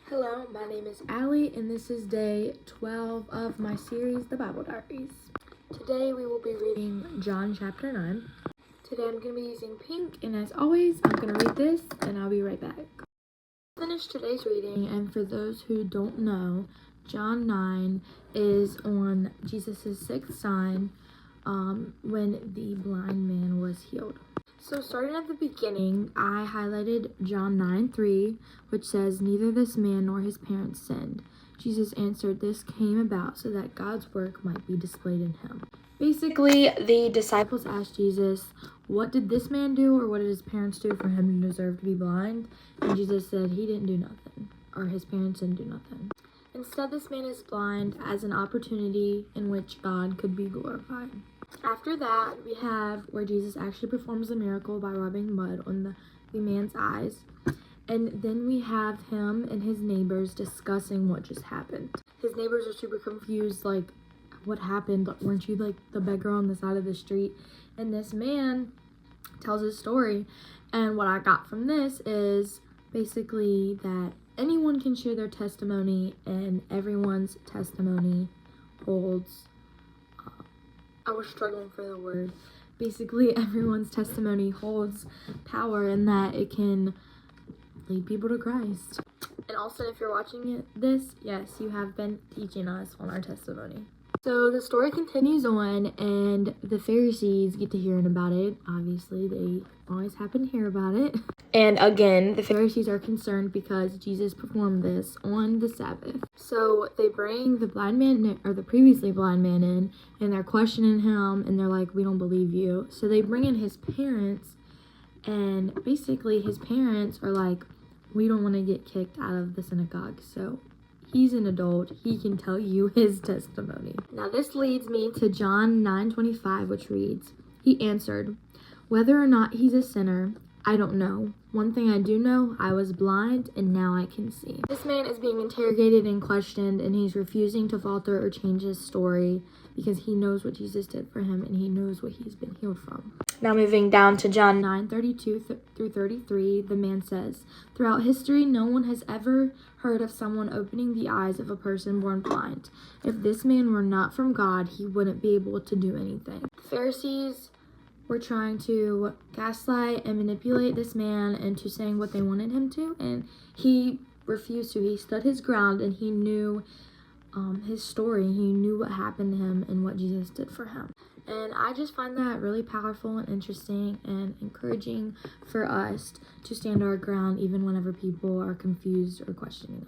Hello, my name is Allie, and this is day 12 of my series, The Bible Diaries. Today we will be reading John chapter 9. Today I'm going to be using pink, and as always, I'm going to read this, and I'll be right back. Finish today's reading, and for those who don't know, John 9 is on Jesus' sixth sign when the blind man was healed. So starting at the beginning, I highlighted John 9:3, which says, "Neither this man nor his parents sinned." Jesus answered, "This came about so that God's work might be displayed in him." Basically, the disciples asked Jesus, "What did this man do, or what did his parents do for him to deserve to be blind?" And Jesus said he didn't do nothing, or his parents didn't do nothing. Instead, this man is blind as an opportunity in which God could be glorified. After that, we have where Jesus actually performs a miracle by rubbing mud on the man's eyes. And then we have him and his neighbors discussing what just happened. His neighbors are super confused, like, what happened? Weren't you like the beggar on the side of the street? And this man tells his story. And what I got from this is basically that anyone can share their testimony, and everyone's testimony holds. I was struggling for the word. Basically, everyone's testimony holds power in that it can lead people to Christ. And also, if you're watching this, yes, you have been teaching us on our testimony. So the story continues on, and the Pharisees get to hearing about it. Obviously, they always happen to hear about it. And again, the Pharisees are concerned because Jesus performed this on the Sabbath. So they bring the blind man, or the previously blind man, in, and they're questioning him, and they're like, "We don't believe you." So they bring in his parents, and basically his parents are like, "We don't want to get kicked out of the synagogue." So he's an adult. He can tell you his testimony. Now this leads me to John 9:25, which reads, "He answered, 'Whether or not he's a sinner, I don't know. One thing I do know, I was blind and now I can see.'" This man is being interrogated and questioned, and he's refusing to falter or change his story because he knows what Jesus did for him and he knows what he's been healed from. Now moving down to John 9:32 through 33, the man says, "Throughout history, no one has ever heard of someone opening the eyes of a person born blind. If this man were not from God, he wouldn't be able to do anything." The Pharisees were trying to gaslight and manipulate this man into saying what they wanted him to, and he refused to. He stood his ground, and he knew his story. He knew what happened to him and what Jesus did for him. And I just find that really powerful and interesting and encouraging for us to stand our ground even whenever people are confused or questioning us.